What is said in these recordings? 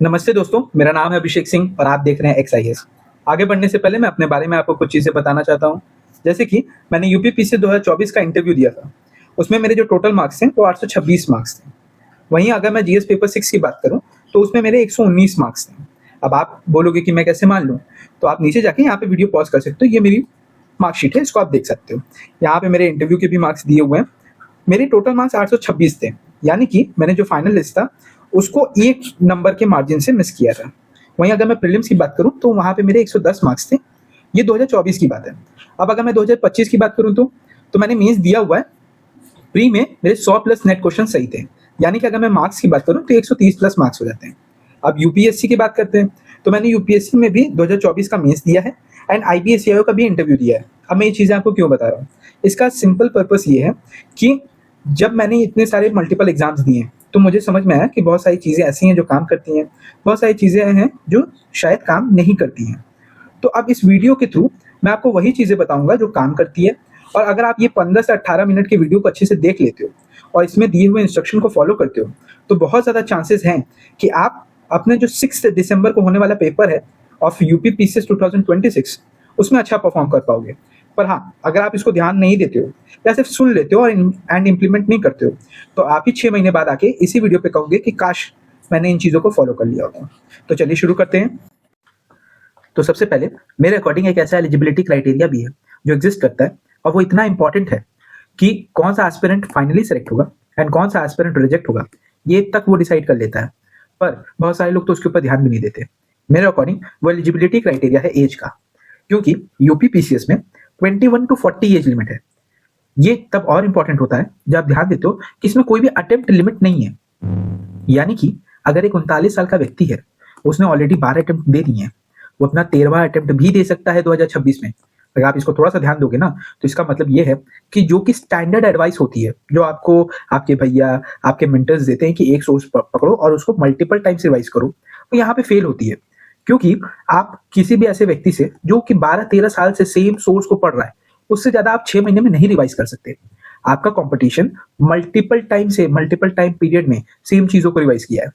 नमस्ते दोस्तों, मेरा नाम है अभिषेक सिंह और आप देख रहे हैं एक्सआईएस। आगे बढ़ने से पहले मैं अपने बारे में आपको कुछ चीज़ें बताना चाहता हूँ। जैसे कि मैंने यूपीपीसी 2024 का इंटरव्यू दिया था। उसमें मेरे जो टोटल मार्क्स थे वो 826 मार्क्स थे। वहीं अगर मैं जीएस पेपर 6 की बात करूँ तो उसमें मेरे 119 मार्क्स थे। अब आप बोलोगे कि मैं कैसे मान लूँ? तो आप नीचे जाके यहाँ पे वीडियो पॉज़ कर सकते हो, ये मेरी मार्कशीट है, इसको आप देख सकते हो। यहाँ पे मेरे इंटरव्यू के भी मार्क्स दिए हुए हैं। मेरे टोटल मार्क्स 826 थे, यानी कि मैंने जो फाइनल लिस्ट था उसको 1 नंबर के मार्जिन से मिस किया था। वहीं अगर मैं प्रीलिम्स की बात करूँ तो वहाँ पे मेरे 110 मार्क्स थे। ये 2024 की बात है। अब अगर मैं 2025 की बात करूँ तो मैंने मेंस दिया हुआ है। प्री में मेरे 100 प्लस नेट क्वेश्चन सही थे, यानी कि अगर मैं मार्क्स की बात करूँ तो 130 प्लस मार्क्स हो जाते हैं। अब यूपीएससी की बात करते हैं, तो मैंने यूपीएससी में भी 2024 का मेंस दिया है एंड आईबीएसईआईओ का भी इंटरव्यू दिया है। अब मैं ये चीज़ें आपको क्यों बता रहा हूँ? इसका सिंपल पर्पस ये है कि जब मैंने इतने सारे मल्टीपल एग्जाम्स दिए हैं, तो मुझे समझ में आया कि बहुत सारी चीज़ें ऐसी हैं जो काम करती हैं, बहुत सारी चीज़ें हैं जो शायद काम नहीं करती हैं। तो अब इस वीडियो के थ्रू मैं आपको वही चीज़ें बताऊँगा जो काम करती है, और अगर आप ये 15 से 18 मिनट के वीडियो को अच्छे से देख लेते हो और इसमें दिए हुए इंस्ट्रक्शन को फॉलो करते हो, तो बहुत ज़्यादा चांसेस हैं कि आप अपने जो 6 दिसंबर को होने वाला पेपर है ऑफ यूपी पीसीएस 2026 उसमें अच्छा परफॉर्म कर पाओगे। पर हाँ, अगर आप इसको ध्यान नहीं देते हो या सिर्फ सुन लेते हो और एंड इम्प्लीमेंट नहीं करते हो, तो आप ही 6 महीने बाद आके इसी वीडियो पे कहोगे कि काश मैंने इन चीज़ों को फॉलो कर लिया होता। तो चलिए शुरू करते हैं। तो सबसे पहले मेरे अकॉर्डिंग एक ऐसा एलिजिबिलिटी क्राइटेरिया भी है जो एग्जिस्ट करता है, और वो इतना इंपॉर्टेंट है कि कौन सा एस्पिरेंट फाइनली सेलेक्ट होगा एंड कौन सा एस्पिरेंट रिजेक्ट होगा, ये तक वो डिसाइड कर लेता है। पर बहुत सारे लोग तो उसके ऊपर ध्यान भी नहीं देते। मेरे अकॉर्डिंग वो एलिजिबिलिटी क्राइटेरिया है एज का, क्योंकि यूपी पीसीएस में 21 टू 40 एज लिमिट है। ये तब और इंपॉर्टेंट होता है जब आप ध्यान देते हो कि इसमें कोई भी अटेम्प्ट लिमिट नहीं है। यानी कि अगर एक 39 साल का व्यक्ति है, उसने ऑलरेडी 12 अटेम्प्ट दे दिए हैं, वो अपना 13वां अटेम्प्ट भी दे सकता है 2026 में। अगर आप इसको थोड़ा सा ध्यान दोगे ना, तो इसका मतलब ये है कि जो कि स्टैंडर्ड एडवाइस होती है, जो आपको आपके भैया, आपके मेंटर्स देते हैं कि एक सोर्स पकड़ो और उसको मल्टीपल टाइम्स रिवाइज करो, वो यहाँ पे फेल होती है। क्योंकि आप किसी भी ऐसे व्यक्ति से जो कि 12-13 साल से सेम सोर्स को पढ़ रहा है, उससे ज्यादा आप 6 महीने में नहीं रिवाइज कर सकते। आपका कंपटीशन मल्टीपल टाइम पीरियड में सेम चीजों को रिवाइज किया है।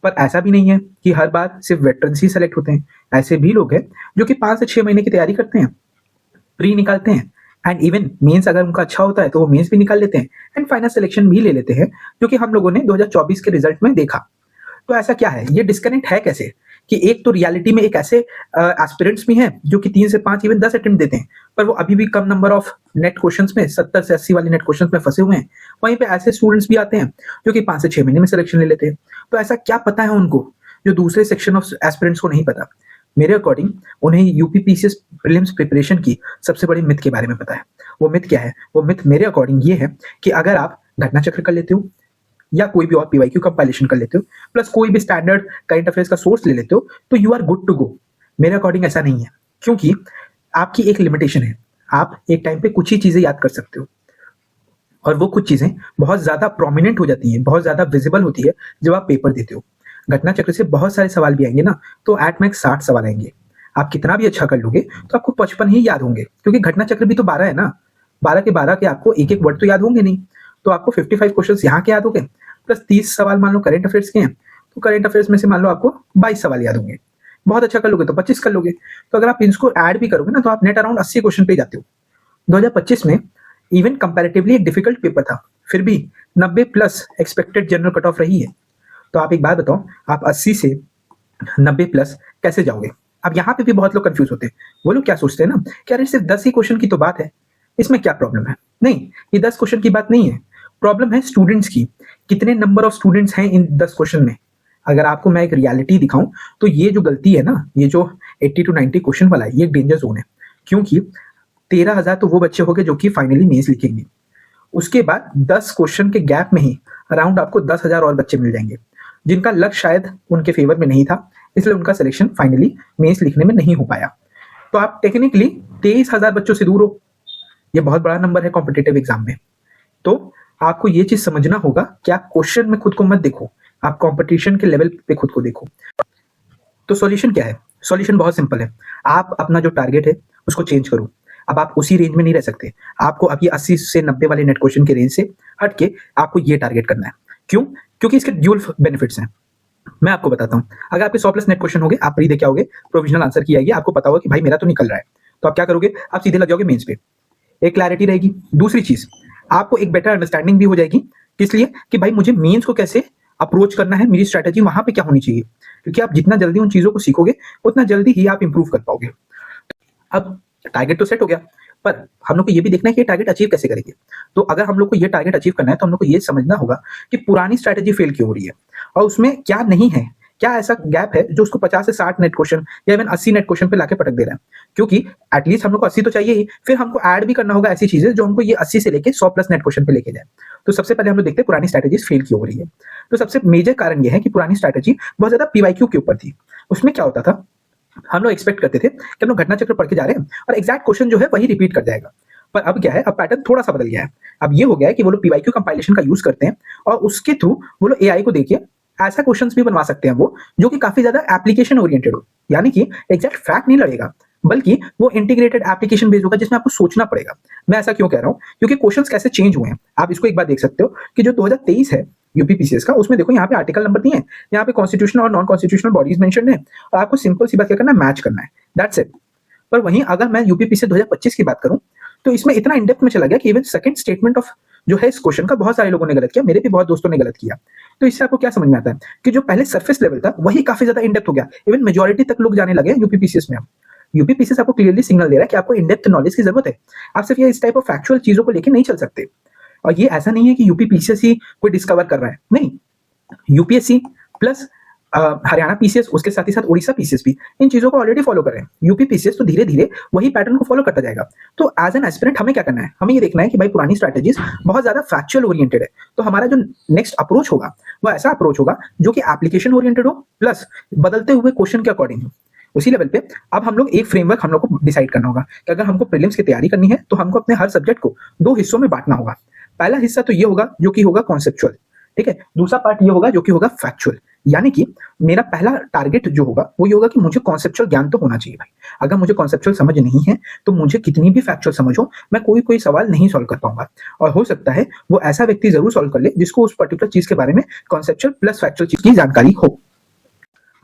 पर ऐसा भी नहीं है कि हर बार सिर्फ वेटरन्स ही सेलेक्ट होते हैं। ऐसे भी लोग हैं जो कि 5 से 6 महीने की तैयारी करते हैं, प्री निकालते हैं, एंड इवन मेंस अगर उनका अच्छा होता है तो वो मेंस भी निकाल लेते हैं एंड फाइनल सिलेक्शन भी ले लेते हैं, जो कि हम लोगों ने 2024 के रिजल्ट में देखा। तो ऐसा क्या है, ये डिस्कनेक्ट है कैसे? कि एक तो रियलिटी में एक ऐसे एस्पिरेंट्स भी हैं जो कि 3 से 5 इवन 10 अटेम्प्ट देते हैं, पर वो अभी भी कम नंबर ऑफ नेट क्वेश्चंस में 70 से 80 वाले नेट क्वेश्चंस में फंसे हुए हैं। वहीं पे ऐसे स्टूडेंट्स भी आते हैं जो कि 5 से 6 महीने में सिलेक्शन ले लेते हैं। तो ऐसा क्या पता है उनको जो दूसरे सेक्शन ऑफ एस्पिरेंट्स को नहीं पता? मेरे अकॉर्डिंग उन्हें यूपी पीसीएस प्रीलिम्स प्रिपरेशन की सबसे बड़ी मिथ के बारे में पता है। वो मिथ क्या है? वो मिथ मेरे अकॉर्डिंग ये है कि अगर आप घटना चक्र कर लेते हो या कोई भी और पीवाईक्यू कंपाइलेशन कर लेते हो, प्लस कोई भी स्टैंडर्ड करंट अफेयर्स का सोर्स ले लेते हो, तो you are good to go. मेरे अकॉर्डिंग ऐसा नहीं है, क्योंकि आपकी एक लिमिटेशन है। आप एक टाइम पे कुछ ही चीजें याद कर सकते हो, और वो कुछ चीजें बहुत ज्यादा प्रोमिनेंट हो जाती हैं, बहुत ज्यादा विजिबल होती है जब आप पेपर देते हो। घटना चक्र से बहुत सारे सवाल भी आएंगे ना, तो एट मैक्स 60 सवाल आएंगे। आप कितना भी अच्छा कर लोगे तो आपको 55 ही याद होंगे, क्योंकि घटना चक्र भी तो 12 है ना। 12 के आपको एक एक वर्ड तो याद होंगे नहीं, तो आपको 55 क्वेश्चन यहाँ के याद होंगे, प्लस 30 सवाल मान लो करंट अफेयर्स के हैं, तो करंट अफेयर्स में से मान लो आपको 22 सवाल याद होंगे। बहुत अच्छा कर लोगे तो 25 कर लोगे। तो अगर आप इसको ऐड भी करोगे ना, तो आप नेट अराउंड 80 क्वेश्चन पे जाते हो। 2025 में इवन कंपैरेटिवली एक डिफिकल्ट पेपर था, फिर भी 90 plus expected general cut off रही है। तो आप एक बात बताओ, आप 80 से 90 प्लस कैसे जाओगे? अब यहाँ पे भी बहुत लोग कंफ्यूज होते हैं। वो लोग क्या सोचते हैं ना कि अरे सिर्फ 10 ही क्वेश्चन की तो बात है, इसमें क्या प्रॉब्लम है? नहीं, ये 10 क्वेश्चन की बात नहीं है। प्रॉब्लम है स्टूडेंट्स की। कितने नंबर ऑफ स्टूडेंट्स हैं इन 10 क्वेश्चन में? अगर आपको मैं एक रियलिटी दिखाऊं, तो ये जो गलती है ना, ये जो 80 टू 90 क्वेश्चन वाला है, ये डेंजर जोन है। क्योंकि 13,000 तो वो बच्चे हो गए जो कि फाइनली मेंस लिखेंगे। उसके बाद 10 क्वेश्चन के गैप में ही अराउंड आपको 10,000 और बच्चे मिल जाएंगे, जिनका लक शायद उनके फेवर में नहीं था, इसलिए उनका सिलेक्शन फाइनली मेंस लिखने में नहीं हो पाया। तो आप टेक्निकली 23,000 बच्चों से दूर हो। ये बहुत बड़ा नंबर है कॉम्पिटिटिव एग्जाम में। तो आपको ये चीज समझना होगा कि आप क्वेश्चन में खुद को मत देखो, आप कंपटीशन के लेवल पे खुद को देखो। तो सॉल्यूशन क्या है? सॉल्यूशन बहुत सिंपल है। आप अपना जो टारगेट है उसको चेंज करो। अब आप उसी रेंज में नहीं रह सकते। आपको अब ये 80 से 90 वाले नेट क्वेश्चन के रेंज से हट के आपको ये टारगेट करना है। क्यों? क्योंकि इसके ड्यूल बेनिफिट्स हैं। मैं आपको बताता हूँ, अगर आपके 100 प्लस नेट क्वेश्चन होंगे, आप प्री दे के आओगे, प्रोविजनल आंसर की आएगी, आपको पता होगा कि भाई मेरा तो निकल रहा है, तो आप क्या करोगे, आप सीधे लग जाओगे मेंस पे। एक क्लैरिटी रहेगी। दूसरी चीज, आपको एक बेटर अंडरस्टैंडिंग भी हो जाएगी, किस लिए कि भाई मुझे मेंस को कैसे अप्रोच करना है, मेरी स्ट्रैटेजी वहां पे क्या होनी चाहिए, क्योंकि आप जितना जल्दी उन चीजों को सीखोगे उतना जल्दी ही आप इंप्रूव कर पाओगे। अब टारगेट तो सेट हो गया, पर हम लोग को ये भी देखना है कि ये टारगेट अचीव कैसे करेंगे। तो अगर हम लोग को ये टारगेट अचीव करना है तो हम लोग को ये समझना होगा कि पुरानी स्ट्रैटेजी फेल क्यों हो रही है और उसमें क्या नहीं है, क्या ऐसा गैप है जो उसको 50 से 60 नेट क्वेश्चन या इवन 80 नेट क्वेश्चन पे लाके पटक दे रहा है। क्योंकि एटलीस्ट हम लोग को 80 तो चाहिए ही, फिर हमको ऐड भी करना होगा ऐसी चीजें जो हमको ये 80 से लेके 100 प्लस नेट क्वेश्चन पे लेके जाए। तो सबसे पहले हम लोग देखते हैं पुरानी स्ट्रैटेजीज फेल क्यों हो रही है। तो सबसे मेजर कारण ये है कि पुरानी स्ट्रैटेजी बहुत ज्यादा पीवाईक्यू के ऊपर थी। उसमें क्या होता था, हम लोग एक्सपेक्ट करते थे कि हम लोग घटना चक्र पढ़ के जा रहे हैं और एग्जैक्ट क्वेश्चन जो है वही रिपीट कर जाएगा। पर अब क्या है, अब पैटर्न थोड़ा सा बदल गया है। अब ये हो गया है कि वो लोग पीवाईक्यू कंपाइलेशन का यूज करते हैं और उसके थ्रू वो लोग एआई को देखिए ऐसा क्वेश्चंस भी बनवा सकते हैं वो जो कि काफी ज्यादा एप्लीकेशन ओरिएंटेड हो, यानी कि एग्जैक्ट फैक्ट नहीं लड़ेगा बल्कि वो इंटीग्रेटेड एप्लीकेशन बेस्ड होगा जिसमें आपको सोचना पड़ेगा। मैं ऐसा क्यों कह रहा हूँ, क्योंकि क्वेश्चंस कैसे चेंज हुए हैं आप इसको एक बार देख सकते हो कि जो 2023 है यूपीपीसीएस का, उसमें देखो यहाँ पे आर्टिकल नंबर दिए हैं, यहाँ पे कॉन्स्टिट्यूशनल और नॉन कॉन्स्टिट्यूशनल बॉडीज मेंशन है और आपको सिंपल सी बात क्या करना है, मैच करना है, दैट्स इट। पर वहीं अगर मैं यूपीपीसीएस 2025 की बात करूं तो इसमें इतना इन डेप्थ में चला गया कि इवन सेकंड स्टेटमेंट ऑफ जो है इस क्वेश्चन का बहुत सारे लोगों ने गलत किया, मेरे भी बहुत दोस्तों ने गलत किया। तो इससे आपको क्या समझ में आता है कि जो पहले सरफेस लेवल था वही काफी ज्यादा इन डेप्थ हो गया, इवन मेजॉरिटी तक लोग जाने लगे यूपीपीसीएस में। यूपीपीसीएस आपको क्लियरली सिग्नल दे रहा है कि आपको इन डेप्थ नॉलेज की जरूरत है, आप सिर्फ ये इस टाइप ऑफ फैक्चुअल चीजों को लेकर नहीं चल सकते। और ये ऐसा नहीं है कि यूपीपीसीएस ही कोई डिस्कवर कर रहा है, नहीं, यूपीएससी प्लस हरियाणा पीसीएस उसके साथ ही साथ उड़ीसा पीसीएस भी इन चीजों को ऑलरेडी फॉलो कर रहे हैं। यूपी पीसीएस तो धीरे धीरे वही पैटर्न को फॉलो करता जाएगा। तो एज एन एस्पिरेंट हमें क्या करना है, हमें ये देखना है कि भाई पुरानी स्ट्रैटेजीज बहुत ज्यादा फैक्चुअल ओरिएंटेड है, तो हमारा जो नेक्स्ट अप्रोच होगा वो ऐसा अप्रोच होगा जो कि एप्लीकेशन ओरिएंटेड हो प्लस बदलते हुए क्वेश्चन के अकॉर्डिंग हो। उसी लेवल पे अब हम लोग एक फ्रेमवर्क हम लोग को डिसाइड करना होगा कि अगर हमको प्रीलिम्स की तैयारी करनी है तो हमको अपने हर सब्जेक्ट को 2 हिस्सों में बांटना होगा। पहला हिस्सा तो ये होगा जो कि होगा कॉन्सेप्चुअल, ठीक है, दूसरा पार्ट ये होगा जो कि होगा फैक्चुअल। यानी कि मेरा पहला टारगेट जो होगा वो ये होगा कि मुझे कॉन्सेप्चुअल ज्ञान तो होना चाहिए भाई। अगर मुझे कॉन्सेप्चुअल समझ नहीं है तो मुझे कितनी भी फैक्चुअल समझ हो मैं कोई सवाल नहीं सॉल्व कर पाऊंगा। और हो सकता है वो ऐसा व्यक्ति जरूर सॉल्व कर ले जिसको उस पर्टिकुलर चीज के बारे में कॉन्सेप्चुअल प्लस फैक्चुअल चीज की जानकारी हो।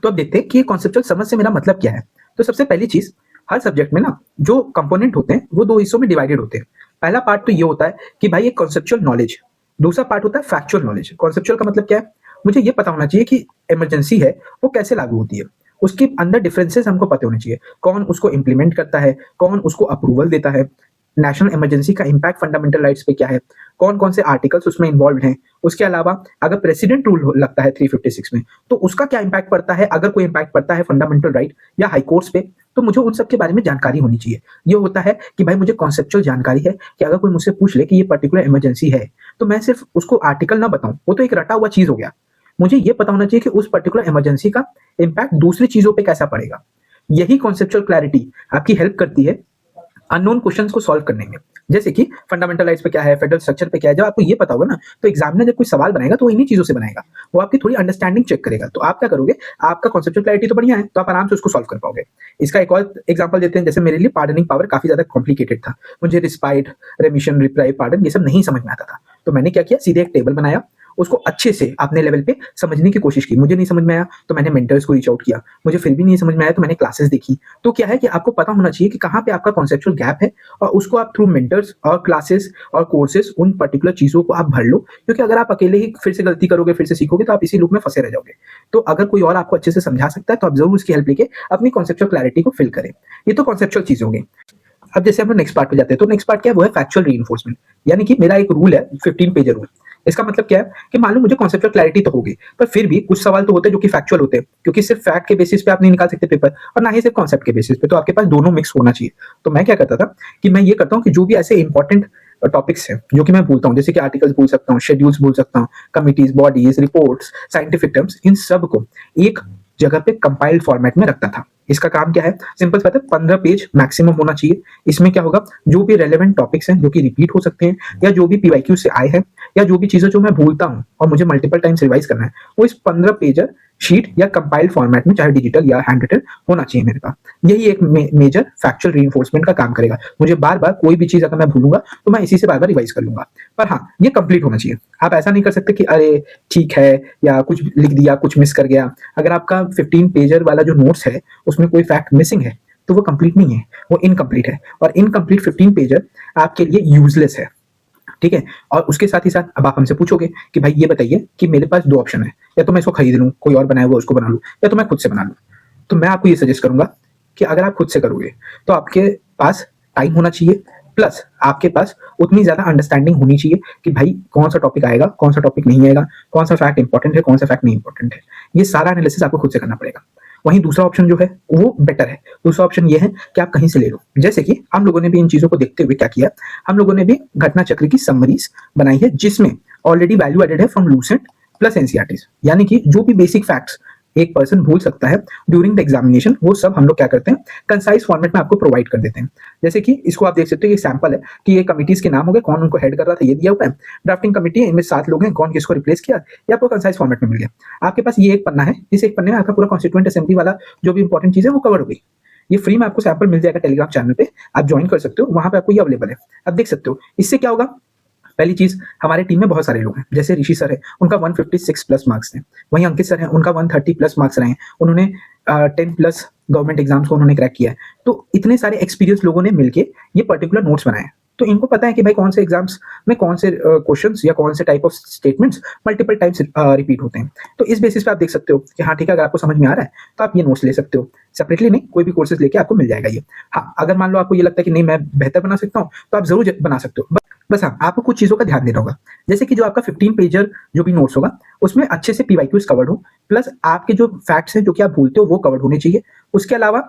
तो अब देखते हैं कि कॉन्सेप्चुअल समझ से मेरा मतलब क्या है। तो सबसे पहली चीज, हर सब्जेक्ट में ना जो कंपोनेंट होते हैं वो 2 हिस्सों में डिवाइडेड होते हैं। पहला पार्ट तो ये होता है कि भाई एक कॉन्सेप्चुअल नॉलेज, दूसरा पार्ट होता है फैक्चुअल नॉलेज। कॉन्सेप्चुअल का मतलब क्या है, मुझे ये पता होना चाहिए कि इमरजेंसी है वो कैसे लागू होती है, उसके अंदर डिफरेंसेस हमको पता होने चाहिए, कौन उसको इंप्लीमेंट करता है, कौन उसको अप्रूवल देता है, नेशनल इमरजेंसी का इंपैक्ट फंडामेंटल राइट्स पे क्या है, कौन कौन से आर्टिकल्स उसमें इन्वॉल्व हैं। उसके अलावा अगर प्रेसिडेंट रूल लगता है 356 में तो उसका क्या इंपैक्ट पड़ता है, अगर कोई इंपैक्ट पड़ता है फंडामेंटल राइट या हाई कोर्ट्स पे, तो मुझे उन सब के बारे में जानकारी होनी चाहिए। ये होता है कि भाई मुझे कॉन्सेप्चुअल जानकारी है कि अगर कोई मुझसे पूछ ले कि ये पर्टिकुलर इमरजेंसी है तो मैं सिर्फ उसको आर्टिकल ना बताऊं, वो तो एक रटा हुआ चीज हो गया। मुझे ये पता होना चाहिए कि उस पर्टिकुलर इमरजेंसी का इंपैक्ट दूसरी चीजों पे कैसा पड़ेगा। यही कॉन्सेप्चुअल क्लैरिटी आपकी हेल्प करती है अननोन क्वेश्चंस को सॉल्व करने में। जैसे कि फंडामेंटल राइट्स पे क्या है, फेडरल स्ट्रक्चर पे क्या है, जब आपको ये पता होगा ना तो एग्जामिनर जब कोई सवाल बनाएगा तो वो इन्हीं चीजों से बनाएगा, वो आपकी थोड़ी अंडरस्टैंडिंग चेक करेगा। तो आप क्या करोगे, आपका कॉन्सेप्चुअल क्लैरिटी तो बढ़िया है तो आप आराम से उसको सॉल्व कर पाओगे। इसका एक और एग्जांपल देते हैं, जैसे मेरे लिए पार्डनिंग पावर काफी ज्यादा कॉम्प्लिकेटेड था, मुझे रिस्पाइट, रेमिशन, रिप्लाई, पार्डन ये सब नहीं समझ में आता था। तो मैंने क्या किया, सीधे एक टेबल बनाया, उसको अच्छे से अपने लेवल पे समझने की कोशिश की। मुझे नहीं समझ में आया तो मैंने मेंटर्स को रीच आउट किया, मुझे फिर भी नहीं समझ में आया तो मैंने क्लासेस देखी। तो क्या है कि आपको पता होना चाहिए कि कहाँ पे आपका कॉन्सेप्चुअल गैप है और उसको आप थ्रू मेंटर्स और क्लासेस और कोर्सेज उन पर्टिकुलर चीजों को आप भर लो। क्योंकि अगर आप अकेले ही फिर से गलती करोगे, फिर से सीखोगे तो आप इसी लूप में फंसे रह जाओगे। तो अगर कोई और आपको अच्छे से समझा सकता है तो आप जरूर उसकी हेल्प लेके अपनी कॉन्सेप्चुअल क्लैरिटी को फिल करें। ये तो कॉन्सेप्चुअल चीज होगी। अब जैसे हम नेक्स्ट पार्ट पे जाते हैं तो नेक्स्ट पार्ट क्या है, वो है फैक्चुअल रीइंफोर्समेंट। यानी कि मेरा एक रूल है 15 पेज रूल। इसका मतलब क्या है कि मान लो मुझे कॉन्सेप्चुअल क्लैरिटी तो होगी पर फिर भी कुछ सवाल तो होते हैं जो कि फैक्चुअल होते हैं, क्योंकि सिर्फ फैक्ट के बेसिस पे आप नहीं निकाल सकते पेपर और ना ही सिर्फ कॉन्सेप्ट के बेसिस पे, तो आपके पास दोनों मिक्स होना चाहिए। तो मैं क्या करता था कि मैं ये करता हूँ कि जो भी ऐसे इंपॉर्टेंट टॉपिक्स हैं जो कि मैं भूलता हूँ, जैसे कि आर्टिकल्स भूल सकता हूँ, शेड्यूल्स भूल सकता हूँ, committees, bodies, reports, scientific terms, इन सब को एक जगह पे कंपाइल्ड फॉर्मेट में रखता था। इसका काम क्या है, सिंपल सी बात है, 15 पेज मैक्सिमम होना चाहिए। इसमें क्या होगा, जो भी रेलेवेंट टॉपिक्स हैं जो कि रिपीट हो सकते हैं या जो भी पीवाईक्यू से आए हैं या जो भी चीजें जो मैं भूलता हूँ और मुझे मल्टीपल टाइम्स रिवाइज करना है, वो इस 15 पेजर शीट या कंपाइल्ड फॉर्मेट में, चाहे डिजिटल या हैंड रिटन, होना चाहिए मेरे पास। यही एक मेजर फैक्चुअल रीइंफोर्समेंट का काम करेगा। मुझे बार बार कोई भी चीज अगर मैं भूलूंगा तो मैं इसी से बार बार रिवाइज कर लूंगा। पर हाँ, ये कंप्लीट होना चाहिए। आप ऐसा नहीं कर सकते कि अरे ठीक है, या कुछ लिख दिया, कुछ मिस कर गया। अगर आपका 15 पेजर वाला जो नोट्स है उसमें कोई फैक्ट मिसिंग है तो वो कंप्लीट नहीं है, वो इनकम्प्लीट है। और इनकम्प्लीट 15 पेजर आपके लिए यूजलेस है, ठीक है। और उसके साथ ही साथ अब आप हमसे पूछोगे कि भाई ये बताइए कि मेरे पास दो ऑप्शन है, या तो मैं इसको खरीद लूँ, कोई और बनाया हुआ उसको बना लूँ, या तो मैं खुद से बना लूँ। तो मैं आपको ये सजेस्ट करूंगा कि अगर आप खुद से करोगे तो आपके पास टाइम होना चाहिए, प्लस आपके पास उतनी ज्यादा अंडरस्टैंडिंग होनी चाहिए कि भाई कौन सा टॉपिक आएगा, कौन सा टॉपिक नहीं आएगा, कौन सा फैक्ट इंपॉर्टेंट है, कौन सा फैक्ट नहीं इंपॉर्टेंट है। ये सारा एनालिसिस आपको खुद से करना पड़ेगा। वहीं दूसरा ऑप्शन जो है वो बेटर है। दूसरा ऑप्शन ये है कि आप कहीं से ले लो। जैसे कि हम लोगों ने भी इन चीजों को देखते हुए क्या किया, हम लोगों ने भी घटना चक्र की समरीज बनाई है जिसमें ऑलरेडी वैल्यू एडेड है फ्रॉम लूसेंट प्लस एनसीईआरटीज, यानी कि जो भी बेसिक फैक्ट्स एक पर्सन भूल सकता है ड्यूरिंग द एग्जामिनेशन, वो सब हम लोग क्या करते हैं, कंसाइज फॉर्मेट में आपको प्रोवाइड कर देते हैं। जैसे कि इसको आप देख सकते हो, ये सैंपल है कि ये कमिटीज के नाम हो गए, कौन उनको हेड कर रहा था ये दिया हुआ है, ड्राफ्टिंग कमिटी है, इनमें 7 लोग हैं, कौन किसको रिप्लेस किया, ये आपको कंसाइज फॉर्मेट में मिल गया। आपके पास ये एक पन्ना है, इस एक पन्ने में आपका पूरा कॉन्स्टिट्यूएंट असेंबली वाला जो भी इंपॉर्टेंट चीज है वो कवर हो गई। ये फ्री में आपको सैंपल मिल जाएगा टेलीग्राम चैनल पे, आप ज्वाइन कर सकते हो, वहां पे आपको ये अवेलेबल है। अब देख सकते हो इससे क्या होगा। पहली चीज, हमारे टीम में बहुत सारे लोग हैं, जैसे ऋषि सर है, उनका 156 प्लस मार्क्स हैं। वहीं अंकित सर है, उनका 130 प्लस मार्क्स रहे हैं, उन्होंने 10 प्लस गवर्नमेंट एग्जाम्स को उन्होंने क्रैक किया है। तो इतने सारे एक्सपीरियंस लोगों ने मिलके ये पर्टिकुलर नोट्स बनाए हैं। तो इनको पता है कि भाई कौन से एग्जाम्स में कौन से क्वेश्चंस या कौन से type of statements multiple times repeat होते हैं। तो इस बेसिस पे आप देख सकते हो कि हाँ ठीक है, अगर आपको समझ में आ रहा है तो आप ये नोट्स ले सकते हो, सेपरेटली नहीं, कोई भी कोर्सेज लेके आपको मिल जाएगा ये। हाँ, अगर मान लो आपको ये लगता है कि नहीं मैं बेहतर बना सकता हूँ तो आप जरूर बना सकते हो। बस हाँ, आपको कुछ चीजों का ध्यान देना होगा। जैसे कि जो आपका 15 पेजर जो भी नोट्स होगा उसमें अच्छे से पीवाईक्यूज कवर्ड हो, प्लस आपके जो फैक्ट्स हैं जो कि आप भूलते हो वो कवर्ड होने चाहिए। उसके अलावा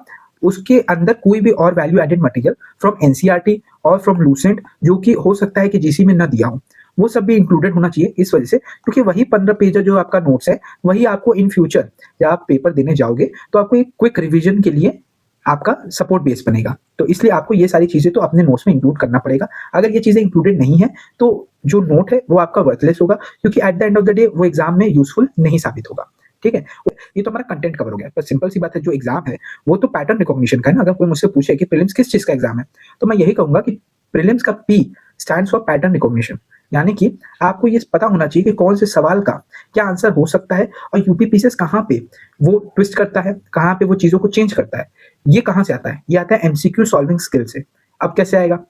उसके अंदर कोई भी और value added material from NCERT और फ्रॉम लूसेंट जो कि हो सकता है कि जीसी में ना दिया हो, वो सब भी इंक्लूडेड होना चाहिए। इस वजह से क्योंकि वही 15 पेज जो आपका नोट्स है वही आपको इन फ्यूचर जब आप पेपर देने जाओगे तो आपको एक क्विक रिवीजन के लिए आपका सपोर्ट बेस बनेगा। तो इसलिए आपको ये सारी चीजें तो अपने नोट्स में इंक्लूड करना पड़ेगा। अगर ये चीजें इंक्लूडेड नहीं है तो जो नोट है वो आपका वर्थलेस होगा, क्योंकि at the end of the day वो एग्जाम में यूजफुल नहीं साबित होगा। ठीक है, ये तो हमारा कंटेंट कवर हो गया। पर सिंपल सी बात है, जो एग्जाम है वो तो पैटर्न रिकॉग्निशन का है ना। अगर कोई मुझसे पूछे कि प्रीलिम्स किस चीज का एग्जाम है, तो मैं यही कहूंगा कि प्रीलिम्स का P stands for pattern recognition, यानी कि आपको ये पता होना चाहिए कि कौन से सवाल का क्या आंसर हो सकता है और यूपीपीसीएस कहाँ पे वो ट्विस्ट करता है, कहाँ पे वो चीजों को चेंज करता है। ये कहाँ से आता है? ये आता है एमसीक्यू सॉल्विंग स्किल से। अब कैसे आएगा?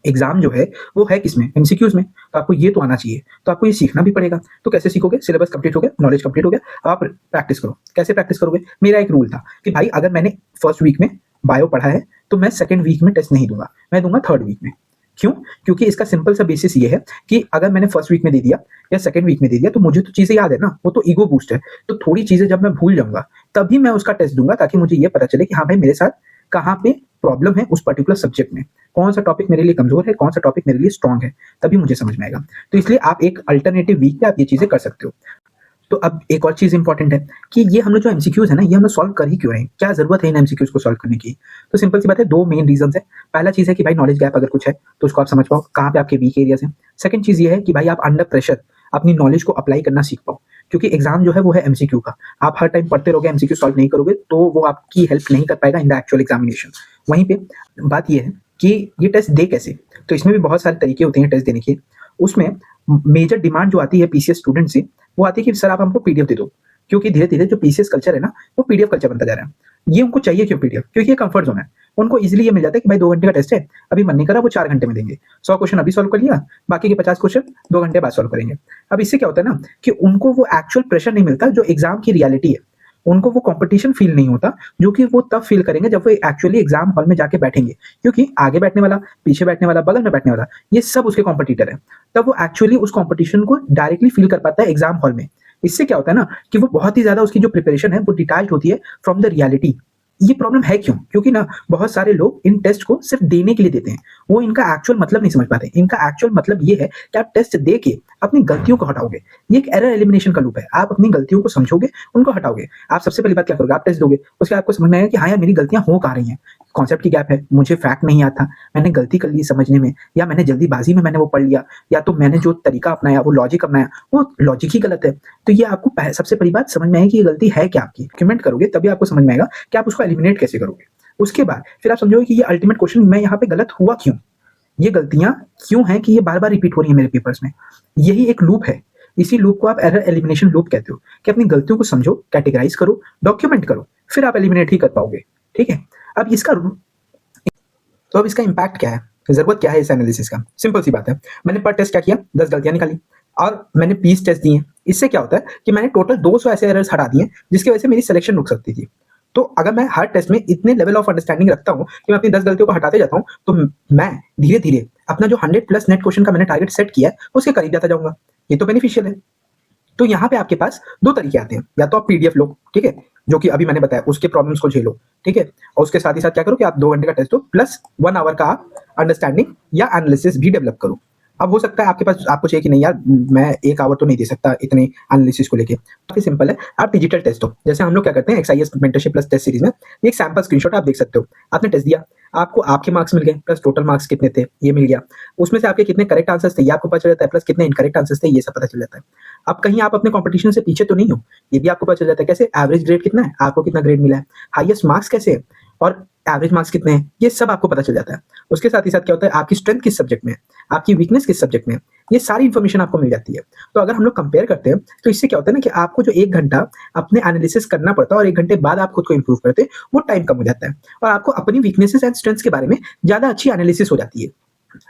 एग्जाम जो है वो है किसमें? एमसीक्यूज में। तो आपको ये तो आना चाहिए, तो आपको ये सीखना भी पड़ेगा। तो कैसे सीखोगे? सिलेबस कंप्लीट हो गया, नॉलेज कंप्लीट हो गया, आप प्रैक्टिस करो। कैसे प्रैक्टिस करोगे? मेरा एक रूल था कि भाई अगर मैंने फर्स्ट वीक में बायो पढ़ा है तो मैं सेकंड वीक में टेस्ट नहीं दूंगा, मैं दूंगा थर्ड वीक में। क्यों? क्योंकि इसका सिंपल सा बेसिस ये है कि अगर मैंने फर्स्ट वीक में दे दिया या सेकंड वीक में दे दिया तो मुझे तो चीजें याद है ना, वो तो ईगो बूस्ट है। तो थोड़ी चीजें जब मैं भूल जाऊंगा तभी मैं उसका टेस्ट दूंगा, ताकि मुझे ये पता चले कि हाँ भाई मेरे साथ कहाँ पे प्रॉब्लम है उस पर्टिकुलर सब्जेक्ट में, कौन सा टॉपिक मेरे लिए कमजोर है, कौन सा टॉपिक मेरे लिए स्ट्रांग है, तभी मुझे समझ में आएगा। तो इसलिए आप एक अल्टरनेटिव वीक पे आप ये चीजें कर सकते हो। तो अब एक और चीज इंपॉर्टेंट है कि ये हम लोग जो एमसीक्यूज है ना, ये हम लोग सॉल्व कर ही क्यों रहे हैं, क्या जरूरत है इन एमसीक्यूज को सॉल्व करने की? तो सिंपल सी बात है, दो मेन रीजन है। पहला चीज है कि भाई नॉलेज गैप अगर कुछ है तो उसको आप समझ पाओ, कहाँ पे आपके वीक एरियाज हैं। सेकंड चीज ये है कि भाई आप अंडर प्रेशर अपनी नॉलेज को अप्लाई करना सीख पाओ, क्योंकि एग्जाम जो है वो है एमसीक्यू का। आप हर टाइम पढ़ते रहोगे, एमसीक्यू सॉल्व नहीं करोगे तो वो आपकी हेल्प नहीं कर पाएगा इन द एक्चुअल एग्जामिनेशन। वहीं पे बात ये है कि ये टेस्ट दे कैसे, तो इसमें भी बहुत सारे तरीके होते हैं टेस्ट देने के। उसमें मेजर डिमांड जो आती है पीसीएस स्टूडेंट से, वो आती है कि सर आप हमको पीडीएफ दे दो, क्योंकि धीरे धीरे जो पीसीएस कल्चर है ना वो पीडीएफ कल्चर बनता जा रहा है। ये उनको चाहिए क्यों पीडीएफ? क्योंकि ये कंफर्ट जोन है। उनको इजीली ये मिल जाता है कि भाई 2 घंटे का टेस्ट है, अभी मन नहीं करा वो 4 घंटे में देंगे, 100 क्वेश्चन अभी सॉल्व कर लिया, बाकी के 50 क्वेश्चन 2 घंटे बाद सॉल्व करेंगे। अब इससे क्या होता है ना कि उनको वो एक्चुअल प्रेशर नहीं मिलता जो एग्जाम की रियलिटी है। उनको वो कंपटीशन फील नहीं होता, जो कि वो तब फील करेंगे जब वो एक्चुअली एग्जाम हॉल में जाके बैठेंगे, क्योंकि आगे बैठने वाला, पीछे बैठने वाला, बगल में बैठने वाला, ये सब उसके कॉम्पिटिटर है। तब वो एक्चुअली उस कॉम्पिटिशन को डायरेक्टली फील कर पाता है एग्जाम हॉल में। इससे क्या होता है ना कि वो बहुत ही ज्यादा उसकी जो प्रिपरेशन है वो डिटैच होती है फ्रॉम द रियलिटी। ये प्रॉब्लम है क्यों? क्योंकि ना बहुत सारे लोग इन टेस्ट को सिर्फ देने के लिए देते हैं, वो इनका एक्चुअल मतलब नहीं समझ पाते। इनका एक्चुअल मतलब ये है कि आप टेस्ट दे के अपनी गलतियों को हटाओगे। ये एक एरर एलिमिनेशन का लूप है। आप अपनी गलतियों को समझोगे, उनको हटाओगे। आप सबसे पहली बात क्या करोगे? आप टेस्ट दोगे, उसके आपको समझ में आएगा कि हाँ यार मेरी गलतियां हो कहाँ रही हैं, कॉन्सेप्ट की गैप है, मुझे फैक्ट नहीं आता, मैंने गलती कर ली समझने में, या मैंने जल्दीबाजी में मैंने वो पढ़ लिया, या तो मैंने जो तरीका अपनाया वो लॉजिक अपनाया वो लॉजिक ही गलत है। तो ये आपको सबसे बड़ी बात समझ में आएगी कि ये गलती है क्या आपकी। डॉक्यूमेंट करोगे तभी आपको समझ में आएगा कि आप उसको एलिमिनेट कैसे करोगे। उसके बाद फिर आप समझोगे कि ये अल्टीमेट क्वेश्चन मैं यहाँ पे गलत हुआ क्यों, ये गलतियां क्यों हैं कि ये बार बार रिपीट हो रही है मेरे पेपर्स में। यही एक लूप है, इसी लूप को आप एरर एलिमिनेशन लूप कहते हो कि अपनी गलतियों को समझो, कैटेगराइज करो, डॉक्यूमेंट करो, फिर आप एलिमिनेट ही कर पाओगे। ठीक है, अब इसका इम्पैक्ट क्या है, जरूरत क्या है इस एनालिसिस का। सिंपल सी बात है, मैंने पर टेस्ट क्या किया, 10 गलतियां निकाली और मैंने 20 टेस्ट दिए। इससे क्या होता है कि मैंने टोटल 200 ऐसे एरर्स हटा दिए जिसकी वजह से मेरी सिलेक्शन रुक सकती थी। तो अगर मैं हर टेस्ट में इतने लेवल ऑफ अंडरस्टैंडिंग रखता हूँ कि मैं अपनी 10 गलतियों को हटाते जाता हूँ, तो मैं धीरे धीरे अपना जो 100+ नेट क्वेश्चन का मैंने टारगेट सेट किया है उसके करीब जाता जाऊंगा। ये तो बेनिफिशियल है। तो यहाँ पे आपके पास 2 तरीके आते हैं, या तो आप पीडीएफ लो, ठीक है, जो कि अभी मैंने बताया, उसके प्रॉब्लम्स को झेलो, ठीक है, और उसके साथ ही साथ क्या करो कि आप 2 घंटे का टेस्ट हो प्लस 1 आवर का आप अंडरस्टैंडिंग या एनालिसिस भी डेवलप करो। अब हो सकता है आपके पास आपको चाहिए कि नहीं यार मैं 1 आवर तो नहीं दे सकता इतने एनालिसिस को लेके, काफी सिंपल है, आप डिजिटल टेस्ट हो। जैसे हम लोग क्या करते हैं एक्सआईएस मेंटरशिप प्लस टेस्ट सीरीज में, एक सैंपल स्क्रीनशॉट आप देख सकते हो। आपने टेस्ट दिया, आपको आपके मार्क्स मिल गए प्लस टोटल मार्क्स कितने थे ये मिल गया, उसमें से आपके कितने करेक्ट आंसर्स थे ये आपको पता चल जाता है, प्लस कितने इनकरेक्ट आंसर्स थे ये सब पता चल जाता है। अब कहीं आप अपने कंपटीशन से पीछे तो नहीं हो, ये भी आपको पता चल जाता है। कैसे, एवरेज ग्रेड कितना है, आपको कितना ग्रेड मिला है, हाईएस्ट मार्क्स कैसे है और एवरेज मार्क्स कितने हैं, ये सब आपको पता चल जाता है। उसके साथ ही साथ क्या होता है, आपकी स्ट्रेंथ किस सब्जेक्ट में है, आपकी वीकनेस किस सब्जेक्ट में है, ये सारी इंफॉर्मेशन आपको मिल जाती है। तो अगर हम लोग कंपेयर करते हैं तो इससे क्या होता है ना कि आपको जो 1 घंटा अपने एनालिसिस करना पड़ता है और 1 घंटे बाद आप खुद को इंप्रूव करते हैं, वो टाइम कम हो जाता है और आपको अपनी वीकनेसेस एंड स्ट्रेंथ्स के बारे में ज्यादा अच्छी एनालिसिस हो जाती है।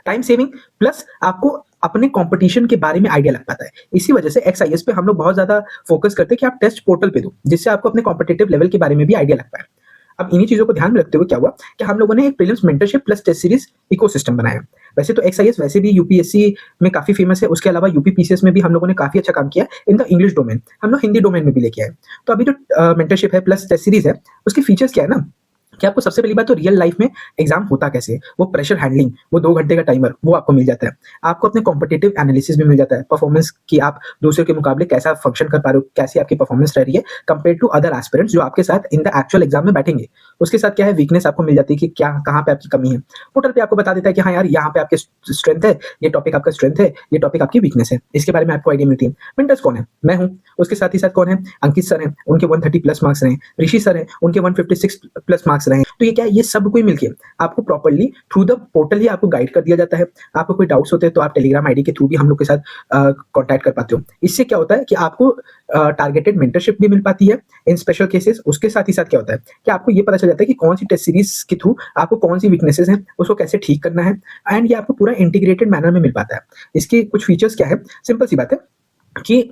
टाइम सेविंग प्लस आपको अपने कंपटीशन के बारे में आइडिया लग पाता है। इसी वजह से एक्सआईएस पे हम लोग बहुत ज्यादा फोकस करते हैं कि आप टेस्ट पोर्टल पे दो, जिससे आपको अपने कॉम्पिटिटिव लेवल के बारे में भी आइडिया लग पाए। अब इन्हीं चीजों को ध्यान में रखते हुए क्या हुआ कि हम लोगों ने एक prelims mentorship plus test series ecosystem बनाया। वैसे तो एक्सआईएस वैसे भी यूपीएससी में काफी फेमस है, उसके अलावा यूपीपीसीएस में भी हम लोगों ने काफी अच्छा काम किया इन द इंग्लिश डोमेन, हम लोग हिंदी डोमेन में भी लेके आए। तो अभी जो मेंटरशिप है प्लस टेस्ट सीरीज है, उसके फीचर्स क्या है ना कि आपको सबसे पहली बात तो रियल लाइफ में एग्जाम होता कैसे, वो प्रेशर हैंडलिंग, वो 2 घंटे का टाइमर वो आपको मिल जाता है। आपको अपने कॉम्पिटिटिव एनालिसिस भी मिल जाता है, परफॉर्मेंस की आप दूसरे के मुकाबले कैसा फंक्शन कर पा रहे हो, कैसी आपकी परफॉर्मेंस रह रही है कंपेयर टू अदर एस्पिरेंट्स जो आपके साथ इन द एक्चुअल एग्जाम में बैठेंगे। उसके साथ क्या है, वीकनेस आपको मिल जाती है कि क्या कहाँ पे आपकी कमी है। पोर्टल पे आपको बता देता है कि हाँ यार यहाँ पे आपके स्ट्रेंथ है, ये टॉपिक आपका स्ट्रेंथ है, ये टॉपिक आपकी वीकनेस है, इसके बारे में आपको आइडिया मिलती है। मेंटर्स कौन है, मैं हूँ। उसके साथ ही साथ कौन है, अंकित सर हैं, उनके 130+ मार्क्स रहे, ऋषि सर हैं, उनके 156+ मार्क्स रहे। तो ये क्या है, ये सब कोई मिलके आपको प्रॉपर्ली थ्रू द पोर्टल ही आपको गाइड कर दिया जाता है। आपको कोई डाउट्स होते हैं तो आप टेलीग्राम आईडी के थ्रू भी हम लोग के साथ कांटेक्ट कर पाते हो। इससे क्या होता है कि आपको टारगेटेड मेंटरशिप भी मिल पाती है इन स्पेशल केसेस। उसके साथ ही साथ क्या होता है कि आपको ये पता चल जाता है कि कौन सी टेस्ट सीरीज के थ्रू आपको कौन सी वीकनेसेस हैं, उसको कैसे ठीक करना है, एंड ये आपको पूरा इंटीग्रेटेड मैनर में मिल पाता है। इसके कुछ फीचर्स क्या है, सिंपल सी बात है कि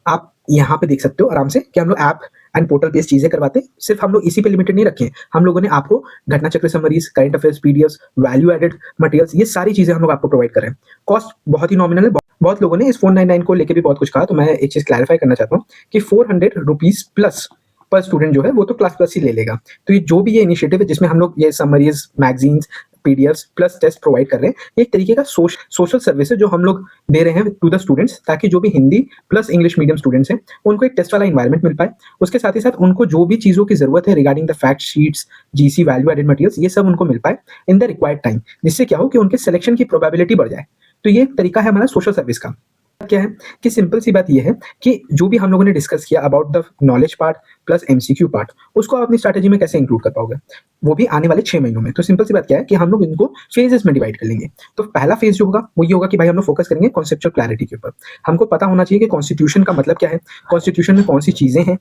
आप यहाँ पे देख सकते हो आराम से कि हम लोग ऐप एंड पोर्टल बेस्ड चीजें करवाते हैं। सिर्फ हम लोग इसी पे लिमिटेड नहीं रखे, हम लोगों ने आपको Ghatna Chakra summaries, current affairs PDF, value added materials, ये सारी चीजें हम लोग आपको प्रोवाइड कर रहे हैं। कॉस्ट बहुत ही नॉमिनल है। बहुत लोगों ने इस 499 को लेकर भी बहुत कुछ कहा, तो मैं एक चीज क्लैरिफाई करना चाहता हूँ कि 400 रुपीज प्लस पर स्टूडेंट जो है वो तो क्लास प्लस ही ले लेगा। तो ये जो भी ये इनिशिएटिव है जिसमें हम लोग ये summaries, magazines, PDFs plus test provide कर रहे हैं, एक तरीके का सोशल सर्विस है जो हम लोग दे रहे हैं टू द स्टूडेंट्स, ताकि जो भी Hindi plus English medium students हैं उनको एक टेस्ट वाला एनवायरनमेंट मिल पाए। उसके साथ ही साथ उनको जो भी चीजों की जरूरत है regarding the fact sheets, GC, value added materials, ये सब उनको मिल पाए इन द रिक्वायर्ड टाइम, जिससे क्या हो कि उनके सिलेक्शन की प्रोबेबिलिटी बढ़ जाए। तो ये एक तरीका है हमारा सोशल सर्विस का। क्या है कि सिंपल सी बात ये है कि जो भी हम लोगों ने डिस्कस किया about the knowledge part plus MCQ part, उसको आप अपनी स्ट्रैटेजी में कैसे इंक्लूड कर पाओगे, वो भी आने वाले 6 महीनों में। तो सिंपल सी बात क्या है कि हम लोग इनको फेजेस में डिवाइड कर लेंगे। तो पहला फेज जो होगा वो ये होगा कि भाई हम लोग फोकस करेंगे कॉन्सेप्चुअल क्लैरिटी के ऊपर। हमको पता होना चाहिए कि कॉन्स्टिट्यूशन का मतलब क्या है, कॉन्स्टिट्यूशन में कौन सी चीजें हैं,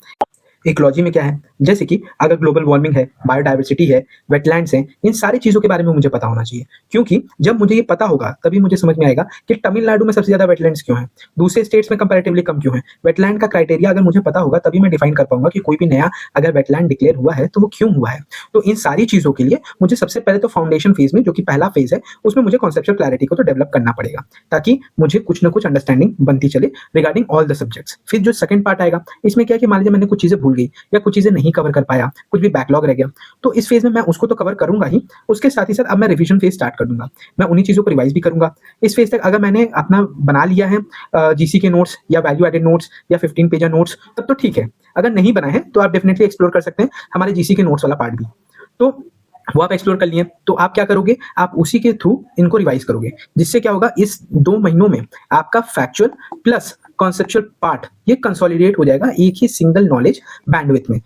इकोलॉजी में क्या है, जैसे कि अगर ग्लोबल वार्मिंग है, बायोडाइवर्सिटी है, वेटलैंड्स हैं, इन सारी चीजों के बारे में मुझे पता होना चाहिए। क्योंकि जब मुझे ये पता होगा तभी मुझे समझ में आएगा कि तमिलनाडु में सबसे ज्यादा वेटलैंड्स क्यों है, दूसरे स्टेट्स में कंपैरेटिवली कम क्यों है। वेटलैंड का क्राइटेरिया अगर मुझे पता होगा तभी मैं डिफाइन कर पाऊंगा कि कोई भी नया अगर वेटलैंड डिक्लेयर हुआ है तो वो क्यों हुआ है। तो इन सारी चीजों के लिए मुझे सबसे पहले तो फाउंडेशन फेज में, जो कि पहला फेज है, उसमें मुझे कॉन्सेप्चुअल क्लैरिटी को तो डेवलप करना पड़ेगा, ताकि मुझे कुछ ना कुछ अंडरस्टैंडिंग बनती चले रिगार्डिंग ऑल द सब्जेक्ट्स। फिर जो सेकंड पार्ट आएगा, इसमें क्या है कि मान लीजिए मैंने कुछ चीजें भूल गई या कुछ चीजें नहीं कवर कर पाया, कुछ भी बैकलॉग रह गया, तो इस फेज में मैं उसको तो कवर करूंगा ही, उसके साथ ही साथ अब मैं रिवीजन फेज स्टार्ट कर दूंगा। मैं उन्हीं चीजों को रिवाइज भी करूंगा। इस फेज तक अगर मैंने अपना बना लिया है जीसी के नोट्स या वैल्यू एडेड नोट्स या 15 पेज नोट्स, तब तो ठीक है। अगर नहीं बना है तो आप डेफिनेटली एक्सप्लोर कर सकते हैं हमारे जीसी के नोट्स वाला पार्ट भी। तो वो आप एक्सप्लोर कर लिए, तो आप क्या करोगे, आप उसी के थ्रू इनको रिवाइज करोगे, जिससे क्या होगा, इस 2 महीनों में आपका फैक्चुअल प्लस कॉन्सेप्चुअल पार्ट ये कंसोलिडेट हो जाएगा एक ही सिंगल नॉलेज बैंडविड्थ में।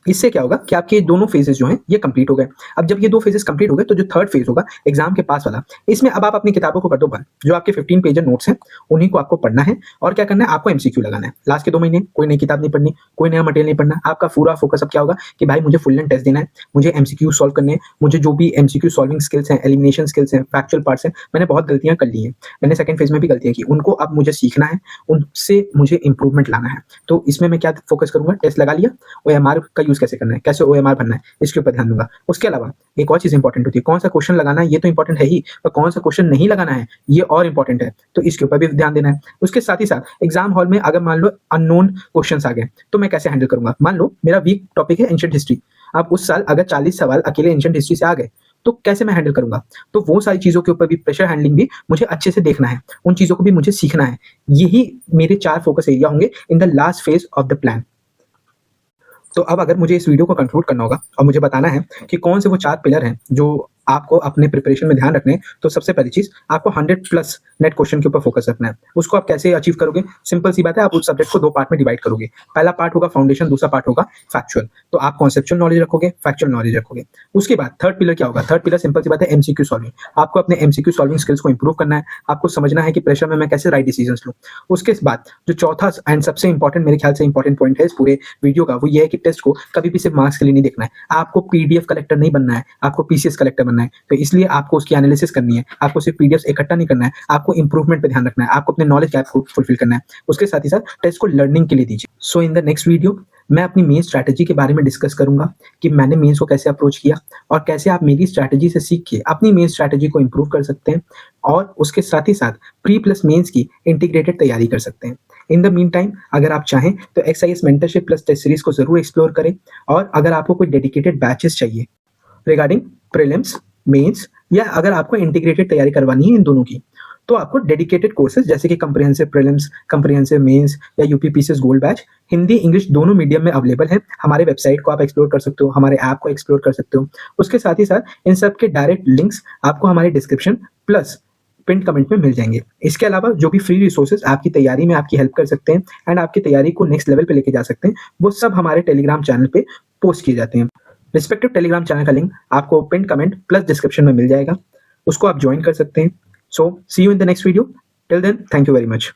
इससे क्या होगा कि आपके दोनों फेजेस जो हैं ये कंप्लीट हो गए। अब जब ये 2 फेजेस कंप्लीट हो गए तो जो थर्ड फेज होगा एग्जाम के पास वाला, इसमें अब आप अपनी किताबों को कर दो बंद। जो आपके 15 पेज नोट्स हैं उन्हीं को आपको पढ़ना है, और क्या करना है, आपको एमसीक्यू लगाना है। लास्ट के 2 महीने कोई नई किताब नहीं पढ़नी, कोई नया मटेरियल नहीं पढ़ना। आपका पूरा फोकस अब क्या होगा कि भाई मुझे फुल लेंथ टेस्ट देना है, मुझे एमसीक्यू सॉल्व करने हैं, मुझे जो भी एमसीक्यू सॉल्विंग स्किल्स हैं, एलिमिनेशन स्किल्स हैं, फैक्चुअल पार्ट्स हैं, मैंने बहुत गलतियां कर ली हैं, मैंने सेकंड फेज में भी गलतियां की, उनको अब मुझे सीखना है, उनसे मुझे इंप्रूवमेंट लाना है। तो इसमें मैं क्या फोकस करूंगा, टेस्ट लगा लिया, ओएमआर का यूज कैसे करना है, कैसे ओएमआर बनना है, इसके ऊपर ध्यान दूंगा। उसके अलावा एक और चीज इंपॉर्टेंट होती है, कौन सा क्वेश्चन लगाना है ये तो इंपॉर्टेंट है ही, पर कौन सा क्वेश्चन नहीं लगाना है ये और इंपॉर्टेंट है, तो इसके ऊपर भी ध्यान देना है। उसके साथ ही साथ एग्जाम हॉल में अगर मान लो अननोन क्वेश्चंस आ गए तो मैं कैसे हैंडल करूंगा। मान लो मेरा वीक टॉपिक है एंशिएंट हिस्ट्री, आप उस साल अगर 40 सवाल अकेले एंशिएंट हिस्ट्री से आ गए तो कैसे मैं हैंडल करूंगा। तो वो सारी चीजों के ऊपर भी, प्रेशर हैंडलिंग भी मुझे अच्छे से देखना है, उन चीजों को भी मुझे सीखना है। यही मेरे 4 फोकस एरिया होंगे in the last phase of the plan. तो अब अगर मुझे इस वीडियो को कंक्लूड करना होगा और मुझे बताना है कि कौन से वो 4 पिलर हैं जो आपको अपने प्रिपरेशन में ध्यान रखने हैं, तो सबसे पहली चीज आपको 100 प्लस नेट क्वेश्चन के ऊपर फोकस रखना है। उसको आप कैसे अचीव करोगे, सिंपल सी बात है, आप उस सब्जेक्ट को 2 पार्ट में डिवाइड करोगे। पहला पार्ट होगा फाउंडेशन, दूसरा पार्ट होगा फैक्चुअल। तो आप कॉन्सेप्चुअल नॉलेज रखोगे, फैक्चुअल नॉलेज रखोगे। उसके बाद थर्ड पिलर क्या होगा, थर्ड पिलर सिंपल सी बात है एमसीक्यू सॉल्विंग। आपको अपने एमसीक्यू सॉल्विंग स्किल्स को इंप्रूव करना है, आपको समझना है कि प्रेशर में मैं कैसे राइट डिसीजन लूँ। उसके बाद जो चौथा एंड सबसे इंपॉर्टेंट, मेरे ख्याल से इंपॉर्टेंट पॉइंट है इस पूरे वीडियो का, वो ये है कि टेस्ट को कभी भी सिर्फ मार्क्स के लिए नहीं देखना है। आपको पीडीएफ कलेक्टर नहीं बनना है, आपको पीसीएस कलेक्टर बनना है। तो इसलिए आपको उसकी एनालिसिस करनी है, आपको सिर्फ पीडीएफ इकट्ठा नहीं करना है, आपको इंप्रूवमेंट पे ध्यान रखना है, आपको अपने नॉलेज गैप को फुलफिल करना है। उसके साथ ही साथ टेस्ट को लर्निंग के लिए दीजिए। सो इन द नेक्स्ट वीडियो मैं अपनी मेन स्ट्रैटेजी के बारे में डिस्कस करूंगा कि मैंने मेंस को कैसे अप्रोच किया और कैसे आप मेरी स्ट्रैटेजी से सीख के अपनी मेन स्ट्रैटेजी को इंप्रूव कर सकते हैं, और उसके साथ ही साथ प्री प्लस मेंस की इंटीग्रेटेड तैयारी कर सकते हैं। इन द मीन टाइम अगर आप चाहें तो एक्सआईएस मेंटरशिप प्लस टेस्ट सीरीज को जरूर एक्सप्लोर करें, और अगर आपको कोई डेडिकेटेड बैचेस चाहिए रिगार्डिंग प्रीलिम्स, मेंस, या अगर आपको इंटीग्रेटेड तैयारी करवानी है इन दोनों की, तो आपको डेडिकेटेड कोर्सेज जैसे कि कंप्रिहेंसिव प्रीलिम्स, कंप्रिहेंसिव मेंस या UPPCS gold batch Hindi English दोनों मीडियम में अवेलेबल है। हमारे वेबसाइट को आप एक्सप्लोर कर सकते हो, हमारे ऐप को एक्सप्लोर कर सकते हो। उसके साथ ही साथ इन सब के डायरेक्ट लिंक्स आपको हमारे डिस्क्रिप्शन प्लस पिन कमेंट में मिल जाएंगे। इसके अलावा जो भी फ्री रिसोर्सेज आपकी तैयारी में आपकी हेल्प कर सकते हैं एंड आपकी तैयारी को नेक्स्ट लेवल पे लेके जा सकते हैं, वो सब हमारे टेलीग्राम चैनल पे पोस्ट किए जाते हैं। रिस्पेक्टिव टेलीग्राम चैनल का लिंक आपको पिन कमेंट प्लस डिस्क्रिप्शन में मिल जाएगा, उसको आप ज्वाइन कर सकते हैं। So see you in the next video, till then thank you very much.